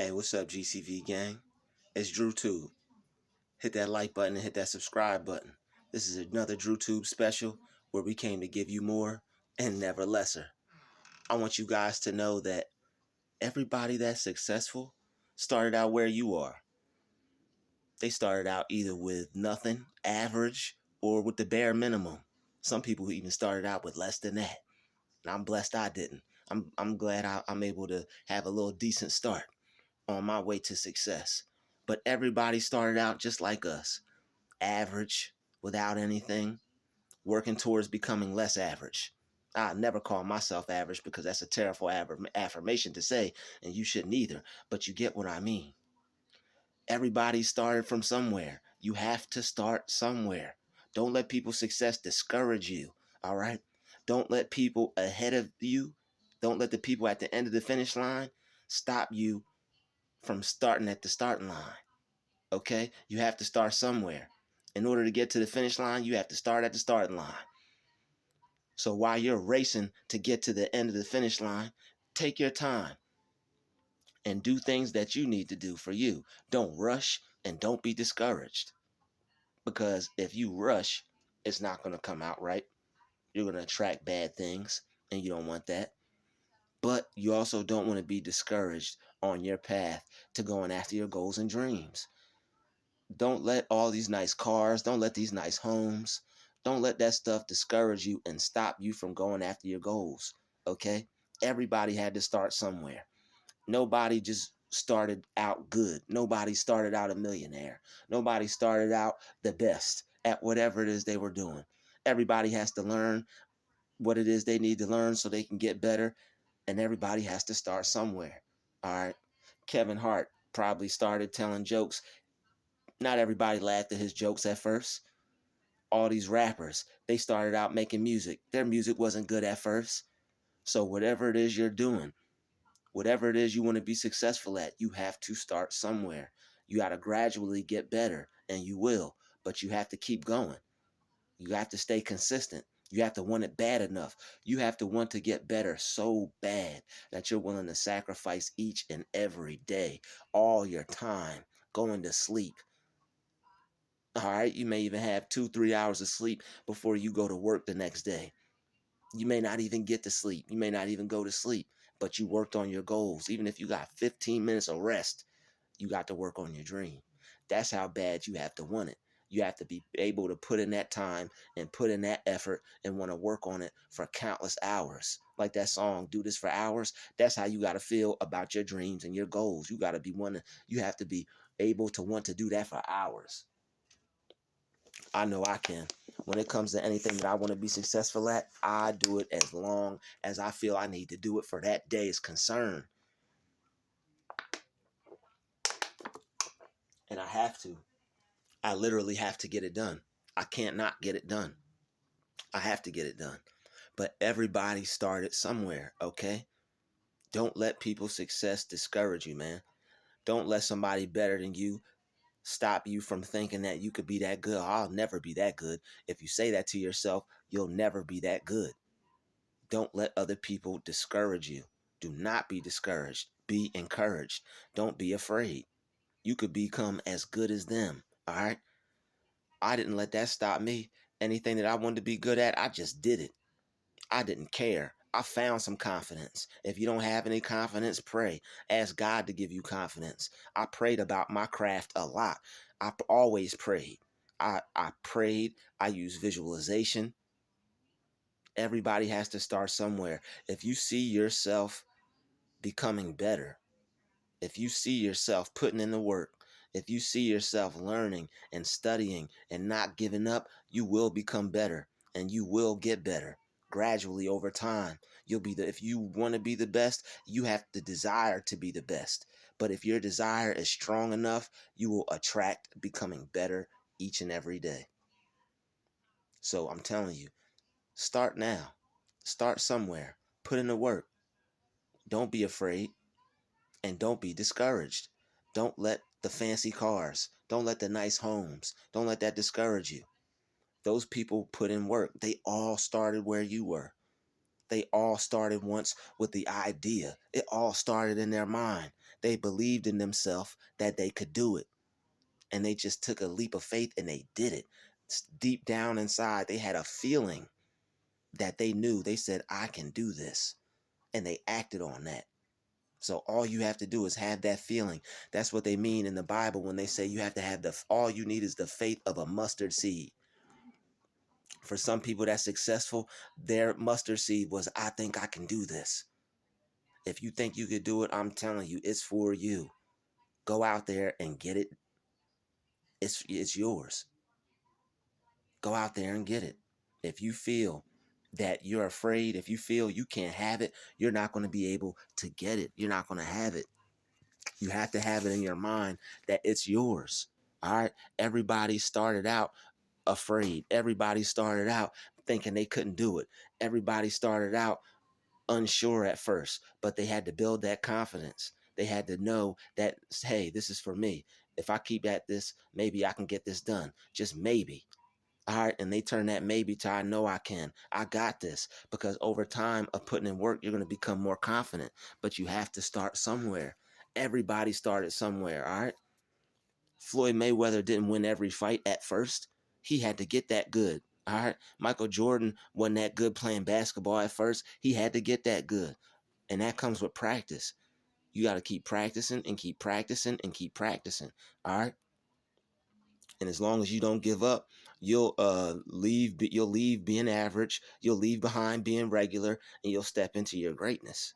Hey, what's up, GCV gang? It's Druuill. Hit that like button and hit that subscribe button. This is another Druuill special where we came to give you more and never lesser. I want you guys to know that everybody that's successful started out where you are. They started out either with nothing, average, or with the bare minimum. Some people even started out with less than that. And I'm blessed I didn't. I'm glad I'm able to have a little decent start on my way to success. But everybody started out just like us, average, without anything, working towards becoming less average. I never call myself average because that's a terrible affirmation to say, and you shouldn't either, but you get what I mean. Everybody started from somewhere. You have to start somewhere. Don't let people's success discourage you, all right? Don't let people ahead of you, don't let the people at the end of the finish line stop you from starting at the starting line. Okay? You have to start somewhere. In order to get to the finish line, you have to start at the starting line. So while you're racing to get to the end of the finish line, take your time and do things that you need to do for you. Don't rush and don't be discouraged. Because if you rush, it's not going to come out right. You're going to attract bad things, and you don't want that. But you also don't want to be discouraged on your path to going after your goals and dreams. Don't let all these nice cars, don't let these nice homes, don't let that stuff discourage you and stop you from going after your goals. Okay? Everybody had to start somewhere. Nobody just started out good. Nobody started out a millionaire. Nobody started out the best at whatever it is they were doing. Everybody has to learn what it is they need to learn so they can get better. And everybody has to start somewhere. All right? Kevin Hart probably started telling jokes. Not everybody laughed at his jokes at first. All these rappers, they started out making music. Their music wasn't good at first. So whatever it is you're doing, whatever it is you want to be successful at, you have to start somewhere. You got to gradually get better, and you will, but you have to keep going. You have to stay consistent. You have to want it bad enough. You have to want to get better so bad that you're willing to sacrifice each and every day, all your time, going to sleep. All right, you may even have 2, 3 hours of sleep before you go to work the next day. You may not even get to sleep. You may not even go to sleep, but you worked on your goals. Even if you got 15 minutes of rest, you got to work on your dream. That's how bad you have to want it. You have to be able to put in that time and put in that effort and want to work on it for countless hours. Like that song, Do This for Hours. That's how you got to feel about your dreams and your goals. You got to be you have to be able to want to do that for hours. I know I can. When it comes to anything that I want to be successful at, I do it as long as I feel I need to do it for that day is concerned. And I have to. I literally have to get it done. I can't not get it done. I have to get it done. But everybody started somewhere, okay? Don't let people's success discourage you, man. Don't let somebody better than you stop you from thinking that you could be that good. I'll never be that good. If you say that to yourself, you'll never be that good. Don't let other people discourage you. Do not be discouraged. Be encouraged. Don't be afraid. You could become as good as them. All right? I didn't let that stop me. Anything that I wanted to be good at, I just did it. I didn't care. I found some confidence. If you don't have any confidence, pray. Ask God to give you confidence. I prayed about my craft a lot. I always prayed. I prayed. I used visualization. Everybody has to start somewhere. If you see yourself becoming better, if you see yourself putting in the work, if you see yourself learning and studying and not giving up, you will become better and you will get better gradually over time. If you want to be the best, you have the desire to be the best. But if your desire is strong enough, you will attract becoming better each and every day. So I'm telling you, start now. Start somewhere. Put in the work. Don't be afraid and don't be discouraged. Don't let the fancy cars, don't let the nice homes, don't let that discourage you. Those people put in work. They all started where you were. They all started once with the idea. It all started in their mind. They believed in themselves that they could do it. And they just took a leap of faith and they did it. Deep down inside, they had a feeling that they knew. They said, I can do this. And they acted on that. So all you have to do is have that feeling. That's what they mean in the Bible when they say you have to have all you need is the faith of a mustard seed. For some people that's successful, their mustard seed was, I think I can do this. If you think you could do it, I'm telling you, it's for you. Go out there and get it. It's yours. Go out there and get it. If you feel that you're afraid, if you feel you can't have it, you're not going to be able to get it. You're not going to have it. You have to have it in your mind that it's yours. All right. Everybody started out afraid. Everybody started out thinking they couldn't do it. Everybody started out unsure at first, but they had to build that confidence. They had to know that, hey, this is for me. If I keep at this, maybe I can get this done. Just maybe. All right. And they turn that maybe to I know I can. I got this. Because over time of putting in work, you're going to become more confident. But you have to start somewhere. Everybody started somewhere. All right. Floyd Mayweather didn't win every fight at first. He had to get that good. All right. Michael Jordan wasn't that good playing basketball at first. He had to get that good. And that comes with practice. You got to keep practicing and keep practicing and keep practicing. All right. And as long as you don't give up, you'll leave being average, you'll leave behind being regular, and you'll step into your greatness.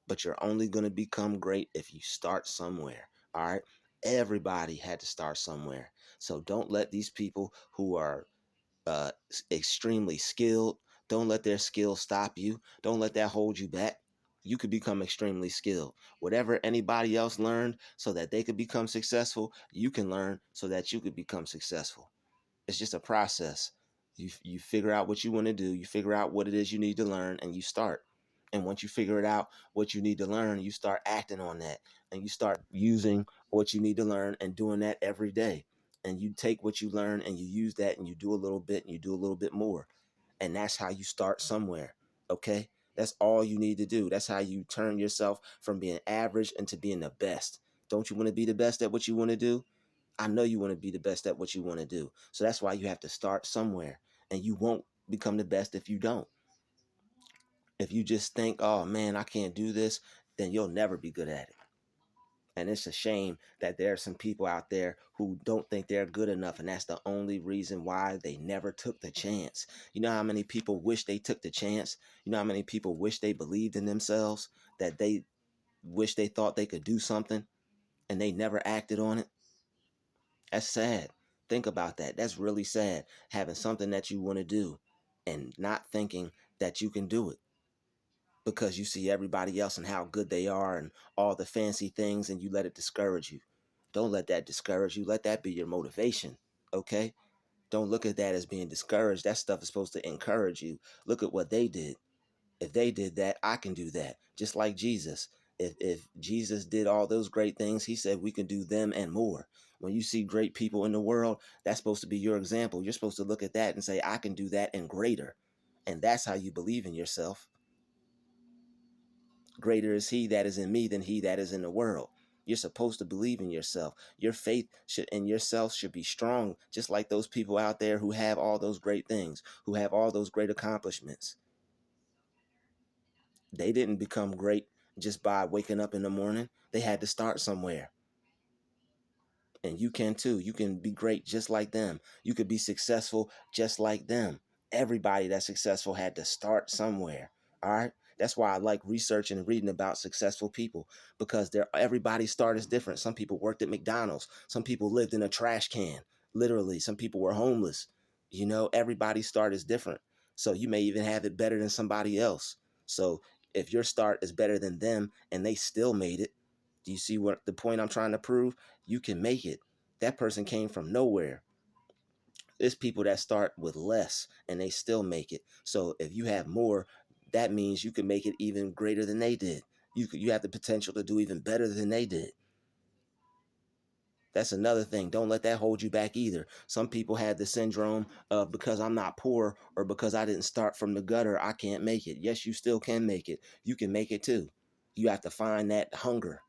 But you're only going to become great if you start somewhere. All right. Everybody had to start somewhere. So don't let these people who are uh, extremely skilled, don't let their skill stop you. Don't let that hold you back. You could become extremely skilled. Whatever anybody else learned so that they could become successful, you can learn so that you could become successful. It's just a process. You figure out what you want to do, you figure out what it is you need to learn, and you start. And once you figure it out what you need to learn, you start acting on that, and you start using what you need to learn and doing that every day. And you take what you learn and you use that and you do a little bit and you do a little bit more. And that's how you start somewhere. Okay? That's all you need to do. That's how you turn yourself from being average into being the best. Don't you want to be the best at what you want to do? I know you want to be the best at what you want to do. So that's why you have to start somewhere. And you won't become the best if you don't. If you just think, oh man, I can't do this, then you'll never be good at it. And it's a shame that there are some people out there who don't think they're good enough. And that's the only reason why they never took the chance. You know how many people wish they took the chance? You know how many people wish they believed in themselves, that they wish they thought they could do something and they never acted on it? That's sad. Think about that. That's really sad. Having something that you want to do and not thinking that you can do it because you see everybody else and how good they are and all the fancy things and you let it discourage you. Don't let that discourage you. Let that be your motivation. Okay? Don't look at that as being discouraged. That stuff is supposed to encourage you. Look at what they did. If they did that, I can do that. Just like Jesus. If Jesus did all those great things, he said we can do them and more. When you see great people in the world, that's supposed to be your example. You're supposed to look at that and say, I can do that and greater. And that's how you believe in yourself. Greater is he that is in me than he that is in the world. You're supposed to believe in yourself. Your faith in yourself should be strong, just like those people out there who have all those great things, who have all those great accomplishments. They didn't become great just by waking up in the morning. They had to start somewhere. And you can too. You can be great just like them. You could be successful just like them. Everybody that's successful had to start somewhere. All right. That's why I like researching and reading about successful people because everybody's start is different. Some people worked at McDonald's. Some people lived in a trash can. Literally, some people were homeless. You know, everybody's start is different. So you may even have it better than somebody else. So if your start is better than them and they still made it, do you see what the point I'm trying to prove? You can make it. That person came from nowhere. There's people that start with less and they still make it. So if you have more, that means you can make it even greater than they did. You have the potential to do even better than they did. That's another thing. Don't let that hold you back either. Some people have the syndrome of because I'm not poor or because I didn't start from the gutter, I can't make it. Yes, you still can make it. You can make it too. You have to find that hunger.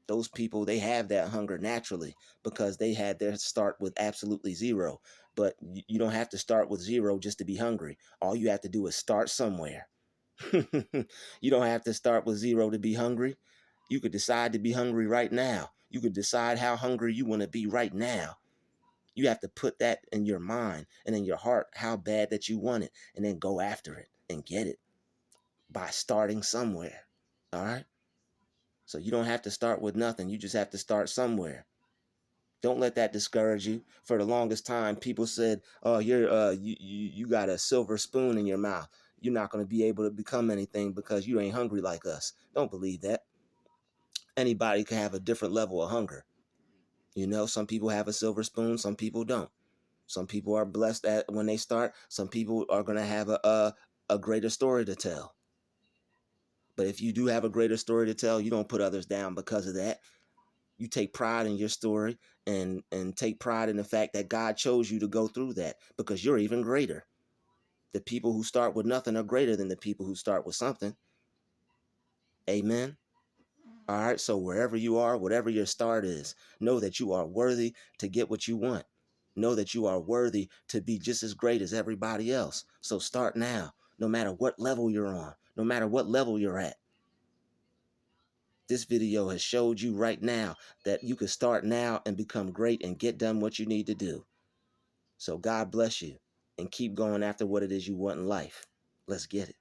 Those people, they have that hunger naturally because they had their start with absolutely zero. But you don't have to start with zero just to be hungry. All you have to do is start somewhere. You don't have to start with zero to be hungry. You could decide to be hungry right now. You could decide how hungry you want to be right now. You have to put that in your mind and in your heart, how bad that you want it, and then go after it and get it by starting somewhere. All right? So you don't have to start with nothing. You just have to start somewhere. Don't let that discourage you. For the longest time, people said, "Oh, you got a silver spoon in your mouth. You're not going to be able to become anything because you ain't hungry like us." Don't believe that. Anybody can have a different level of hunger. You know, some people have a silver spoon, some people don't. Some people are blessed at when they start. Some people are going to have a greater story to tell. But if you do have a greater story to tell, you don't put others down because of that. You take pride in your story and take pride in the fact that God chose you to go through that because you're even greater. The people who start with nothing are greater than the people who start with something. Amen. All right. So wherever you are, whatever your start is, know that you are worthy to get what you want. Know that you are worthy to be just as great as everybody else. So start now, no matter what level you're on, no matter what level you're at. This video has showed you right now that you can start now and become great and get done what you need to do. So God bless you and keep going after what it is you want in life. Let's get it.